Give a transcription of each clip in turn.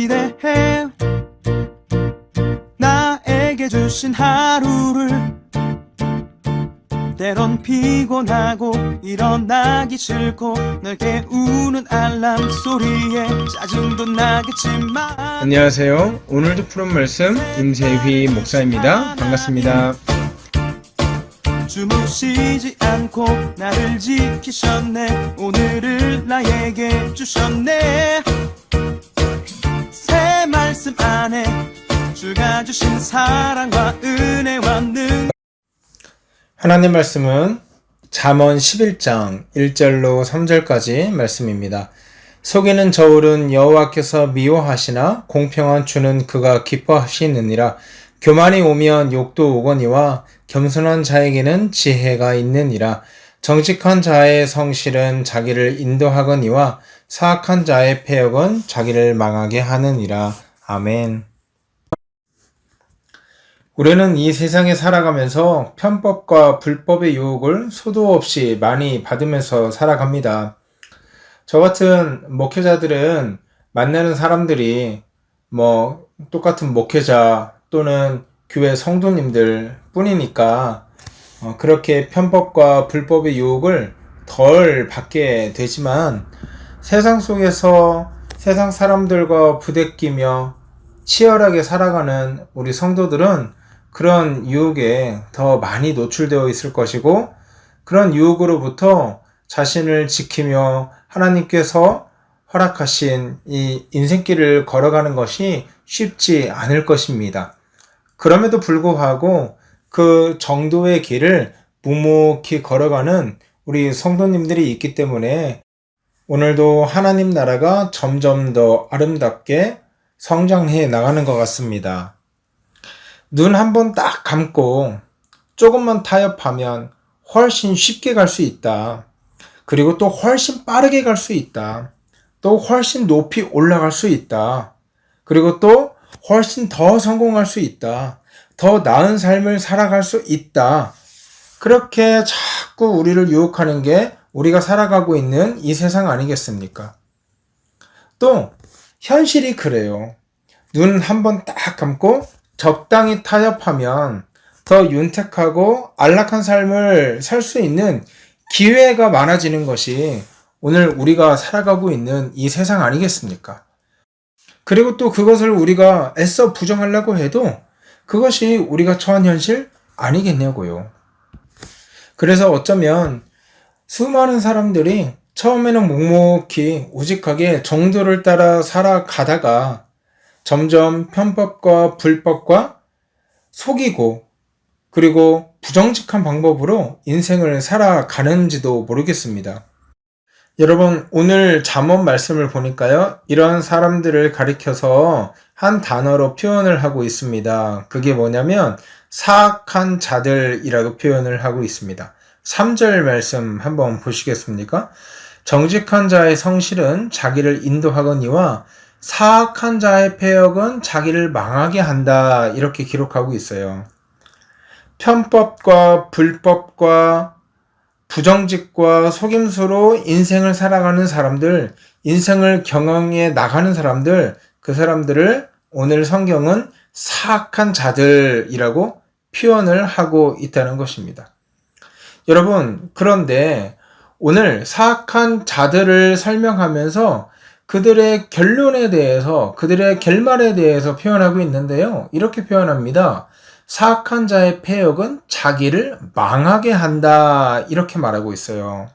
기대해 나에게 주신 하루를 때론 피곤하고 일어나기 싫고 널 깨우는 알람 소리에 짜증도 나겠지만 안녕하세요. 오늘도 푸른 말씀 임세휘 목사입니다. 반갑습니다. 주무시지 않고 나를 지키셨네. 오늘을 나에게 주셨네. 새 말씀 안에 주가 주신 사랑과 은혜와 능 하나님 말씀은 잠언 11장 1절로 3절까지 말씀입니다. 속이는 저울은 여호와께서 미워하시나 공평한 주는 그가 기뻐하시느니라. 교만이 오면 욕도 오거니와 겸손한 자에게는 지혜가 있느니라. 정직한 자의 성실은 자기를 인도하거니와 사악한 자의 패역은 자기를 망하게 하느니라. 아멘. 우리는 이 세상에 살아가면서 편법과 불법의 유혹을 수도 없이 많이 받으면서 살아갑니다. 저 같은 목회자들은 만나는 사람들이 똑같은 목회자 또는 교회 성도님들 뿐이니까 그렇게 편법과 불법의 유혹을 덜 받게 되지만 세상 속에서 세상 사람들과 부대끼며 치열하게 살아가는 우리 성도들은 그런 유혹에 더 많이 노출되어 있을 것이고 그런 유혹으로부터 자신을 지키며 하나님께서 허락하신 이 인생길을 걸어가는 것이 쉽지 않을 것입니다. 그럼에도 불구하고 그 정도의 길을 묵묵히 걸어가는 우리 성도님들이 있기 때문에 오늘도 하나님 나라가 점점 더 아름답게 성장해 나가는 것 같습니다. 눈 한 번 딱 감고 조금만 타협하면 훨씬 쉽게 갈 수 있다. 그리고 또 훨씬 빠르게 갈 수 있다. 또 훨씬 높이 올라갈 수 있다. 그리고 또 훨씬 더 성공할 수 있다. 더 나은 삶을 살아갈 수 있다. 그렇게 자꾸 우리를 유혹하는 게 우리가 살아가고 있는 이 세상 아니겠습니까? 또 현실이 그래요. 눈 한 번 딱 감고 적당히 타협하면 더 윤택하고 안락한 삶을 살 수 있는 기회가 많아지는 것이 오늘 우리가 살아가고 있는 이 세상 아니겠습니까? 그리고 또 그것을 우리가 애써 부정하려고 해도 그것이 우리가 처한 현실 아니겠냐고요. 그래서 어쩌면 수많은 사람들이 처음에는 묵묵히 우직하게 정도를 따라 살아가다가 점점 편법과 불법과 속이고 그리고 부정직한 방법으로 인생을 살아가는지도 모르겠습니다. 여러분, 오늘 잠언 말씀을 보니까요, 이런 사람들을 가리켜서 한 단어로 표현을 하고 있습니다. 그게 뭐냐면 사악한 자들이라고 표현을 하고 있습니다. 3절 말씀 한번 보시겠습니까? 정직한 자의 성실은 자기를 인도하거니와 사악한 자의 패역은 자기를 망하게 한다. 이렇게 기록하고 있어요. 편법과 불법과 부정직과 속임수로 인생을 살아가는 사람들, 인생을 경영해 나가는 사람들, 그 사람들을 오늘 성경은 사악한 자들이라고 표현을 하고 있다는 것입니다. 여러분, 그런데 오늘 사악한 자들을 설명하면서 그들의 결론에 대해서, 그들의 결말에 대해서 표현하고 있는데요. 이렇게 표현합니다. 사악한 자의 패역은 자기를 망하게 한다. 이렇게 말하고 있어요.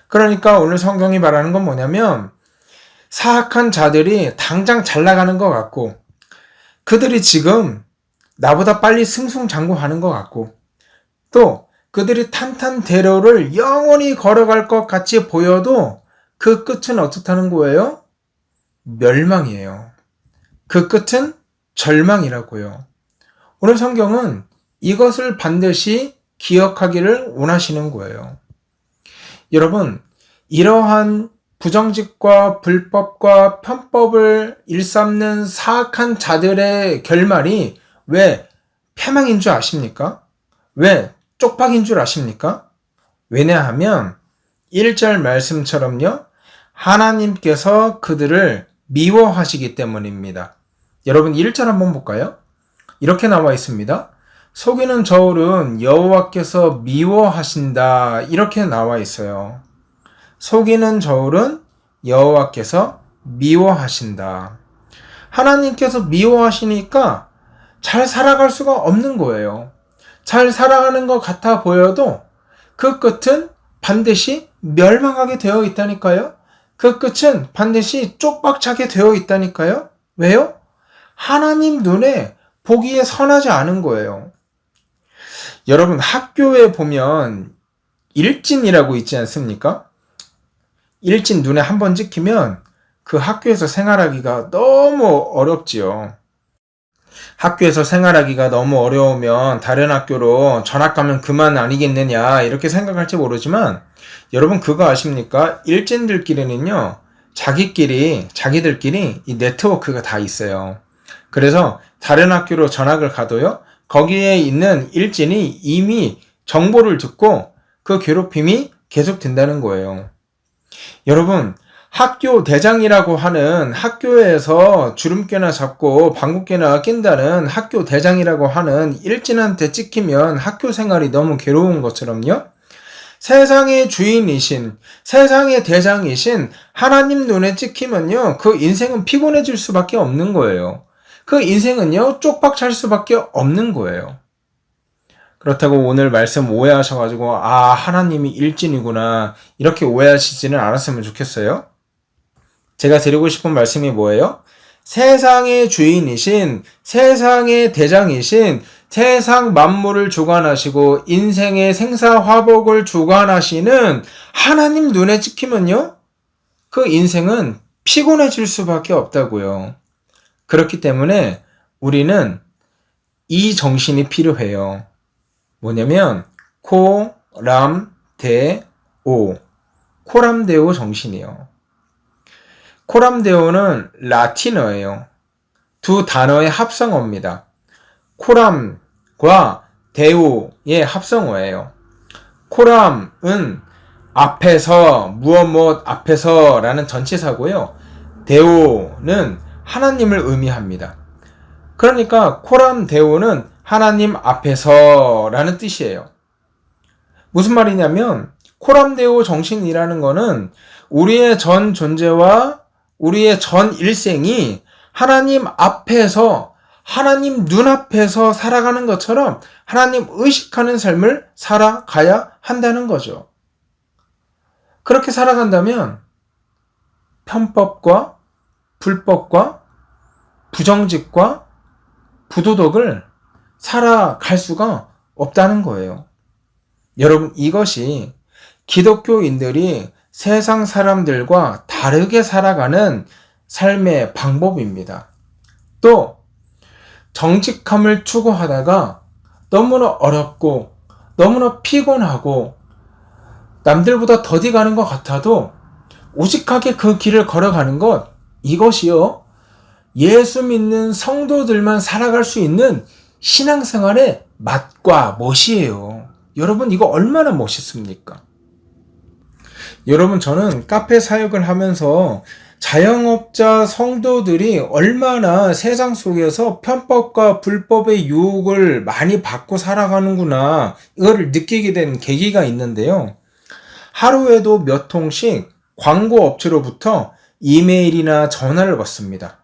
그러니까 오늘 성경이 말하는 건 뭐냐면 사악한 자들이 당장 잘 나가는 것 같고 그들이 지금 나보다 빨리 승승장구하는 것 같고 또 그들이 탄탄대로를 영원히 걸어갈 것 같이 보여도 그 끝은 어떻다는 거예요? 멸망이에요. 그 끝은 절망이라고요. 오늘 성경은 이것을 반드시 기억하기를 원하시는 거예요. 여러분, 이러한 부정직과 불법과 편법을 일삼는 사악한 자들의 결말이 왜 패망인 줄 아십니까? 왜 쪽박인 줄 아십니까? 왜냐하면 1절 말씀처럼요. 하나님께서 그들을 미워하시기 때문입니다. 여러분 1절 한번 볼까요? 이렇게 나와 있습니다. 속이는 저울은 여호와께서 미워하신다. 이렇게 나와 있어요. 속이는 저울은 여호와께서 미워하신다. 하나님께서 미워하시니까 잘 살아갈 수가 없는 거예요. 잘 살아가는 것 같아 보여도 그 끝은 반드시 멸망하게 되어 있다니까요. 그 끝은 반드시 쪽박차게 되어 있다니까요. 왜요? 하나님 눈에 보기에 선하지 않은 거예요. 여러분 학교에 보면 일진이라고 있지 않습니까? 일진 눈에 한번 찍히면 그 학교에서 생활하기가 너무 어렵지요. 학교에서 생활하기가 너무 어려우면 다른 학교로 전학 가면 그만 아니겠느냐 이렇게 생각할지 모르지만 여러분 그거 아십니까? 일진들끼리는요 자기들끼리 이 네트워크가 다 있어요. 그래서 다른 학교로 전학을 가도요 거기에 있는 일진이 이미 정보를 듣고 그 괴롭힘이 계속된다는 거예요. 여러분 학교 대장이라고 하는 학교에서 주름깨나 잡고 방귀깨나 낀다는 학교 대장이라고 하는 일진한테 찍히면 학교 생활이 너무 괴로운 것처럼요. 세상의 주인이신 세상의 대장이신 하나님 눈에 찍히면요 그 인생은 피곤해질 수밖에 없는 거예요. 그 인생은요 쪽박찰 수밖에 없는 거예요. 그렇다고 오늘 말씀 오해하셔가지고 하나님이 일진이구나 이렇게 오해하시지는 않았으면 좋겠어요. 제가 드리고 싶은 말씀이 뭐예요? 세상의 주인이신 세상의 대장이신 세상 만물을 주관하시고 인생의 생사화복을 주관하시는 하나님 눈에 찍히면요 그 인생은 피곤해질 수밖에 없다고요. 그렇기 때문에 우리는 이 정신이 필요해요. 뭐냐면 코람데오 코람데오 정신이요. 코람데오는 라틴어예요. 두 단어의 합성어입니다. 코람과 데오의 합성어예요. 코람은 앞에서 무엇 앞에서 라는 전치사고요. 데오는 하나님을 의미합니다. 그러니까 코람데오는 하나님 앞에서 라는 뜻이에요. 무슨 말이냐면 코람데오 정신이라는 거는 우리의 전 존재와 우리의 전 일생이 하나님 앞에서 하나님 눈앞에서 살아가는 것처럼 하나님 의식하는 삶을 살아가야 한다는 거죠. 그렇게 살아간다면 편법과 불법과 부정직과 부도덕을 살아갈 수가 없다는 거예요. 여러분 이것이 기독교인들이 세상 사람들과 다르게 살아가는 삶의 방법입니다. 또 정직함을 추구하다가 너무나 어렵고 너무나 피곤하고 남들보다 더디 가는 것 같아도 오직하게 그 길을 걸어가는 것 이것이요 예수 믿는 성도들만 살아갈 수 있는 신앙생활의 맛과 멋이에요. 여러분 이거 얼마나 멋있습니까? 여러분 저는 카페 사역을 하면서 자영업자 성도들이 얼마나 세상 속에서 편법과 불법의 유혹을 많이 받고 살아가는구나 이거를 느끼게 된 계기가 있는데요. 하루에도 몇 통씩 광고 업체로부터 이메일이나 전화를 받습니다.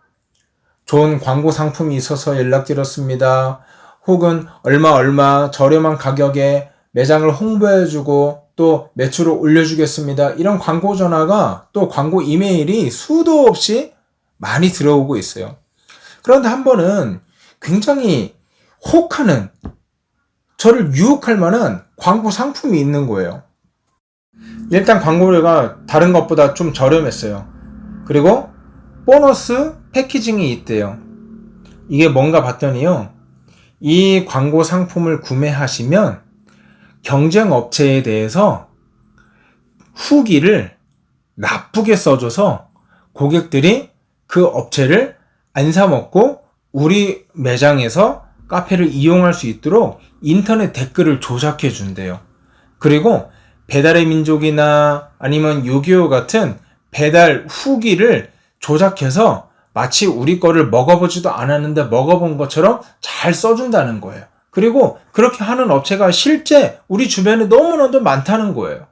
좋은 광고 상품이 있어서 연락드렸습니다. 혹은 얼마 저렴한 가격에 매장을 홍보해주고 또 매출을 올려주겠습니다. 이런 광고 전화가 또 광고 이메일이 수도 없이 많이 들어오고 있어요. 그런데 한 번은 굉장히 혹하는 저를 유혹할 만한 광고 상품이 있는 거예요. 일단 광고료가 다른 것보다 좀 저렴했어요. 그리고 보너스 패키징이 있대요. 이게 뭔가 봤더니요. 이 광고 상품을 구매하시면 경쟁 업체에 대해서 후기를 나쁘게 써줘서 고객들이 그 업체를 안 사먹고 우리 매장에서 카페를 이용할 수 있도록 인터넷 댓글을 조작해 준대요. 그리고 배달의 민족이나 아니면 요기요 같은 배달 후기를 조작해서 마치 우리 거를 먹어보지도 않았는데 먹어본 것처럼 잘 써준다는 거예요. 그리고 그렇게 하는 업체가 실제 우리 주변에 너무나도 많다는 거예요.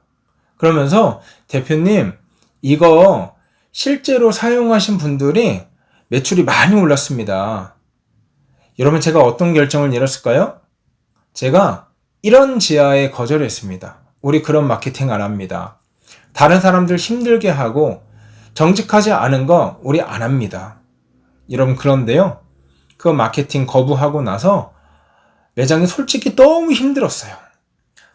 그러면서 대표님, 이거 실제로 사용하신 분들이 매출이 많이 올랐습니다. 여러분, 제가 어떤 결정을 내렸을까요? 제가 이런 지하에 거절했습니다. 우리 그런 마케팅 안 합니다. 다른 사람들 힘들게 하고 정직하지 않은 거 우리 안 합니다. 여러분, 그런데요, 그 마케팅 거부하고 나서 매장이 솔직히 너무 힘들었어요.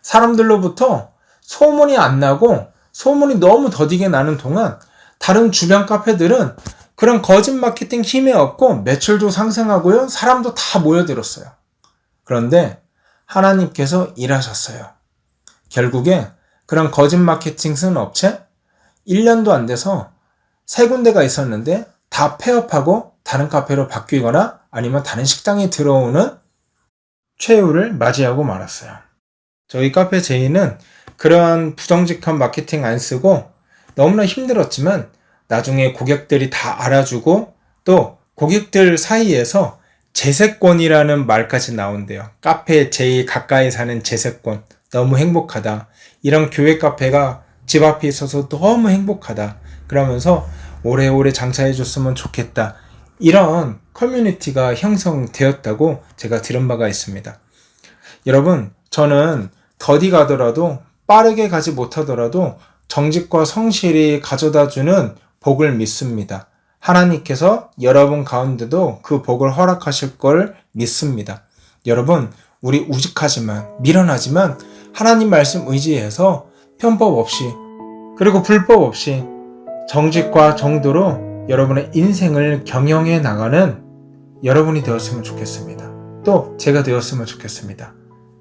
사람들로부터 소문이 안 나고 소문이 너무 더디게 나는 동안 다른 주변 카페들은 그런 거짓 마케팅 힘에 없고 매출도 상승하고요, 사람도 다 모여들었어요. 그런데 하나님께서 일하셨어요. 결국에 그런 거짓 마케팅 쓴 업체 1년도 안 돼서 3군데가 있었는데 다 폐업하고 다른 카페로 바뀌거나 아니면 다른 식당에 들어오는 최후를 맞이하고 말았어요. 저희 카페 제이는 그러한 부정직한 마케팅 안 쓰고 너무나 힘들었지만 나중에 고객들이 다 알아주고 또 고객들 사이에서 재세권이라는 말까지 나온대요. 카페 제일 가까이 사는 재세권. 너무 행복하다. 이런 교회 카페가 집 앞에 있어서 너무 행복하다. 그러면서 오래오래 장사해줬으면 좋겠다. 이런 커뮤니티가 형성되었다고 제가 들은 바가 있습니다. 여러분, 저는 더디 가더라도 빠르게 가지 못하더라도 정직과 성실이 가져다주는 복을 믿습니다. 하나님께서 여러분 가운데도 그 복을 허락하실 걸 믿습니다. 여러분, 우리 우직하지만 미련하지만 하나님 말씀 의지해서 편법 없이 그리고 불법 없이 정직과 정도로 여러분의 인생을 경영해 나가는 여러분이 되었으면 좋겠습니다. 또 제가 되었으면 좋겠습니다.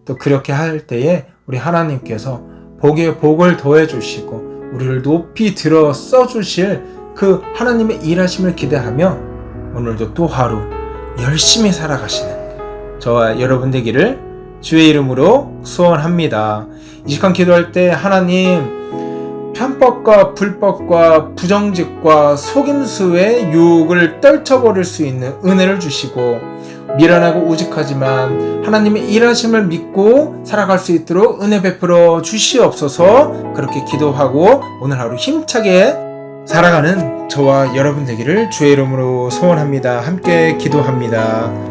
또 그렇게 할 때에 우리 하나님께서 복에 복을 더해 주시고 우리를 높이 들어 써주실 그 하나님의 일하심을 기대하며 오늘도 또 하루 열심히 살아가시는 저와 여러분 되기를 주의 이름으로 소원합니다. 이 시간 기도할 때 하나님, 편법과 불법과 부정직과 속임수의 유혹을 떨쳐버릴 수 있는 은혜를 주시고 미련하고 우직하지만 하나님의 일하심을 믿고 살아갈 수 있도록 은혜 베풀어 주시옵소서. 그렇게 기도하고 오늘 하루 힘차게 살아가는 저와 여러분 되기를 주의 이름으로 소원합니다. 함께 기도합니다.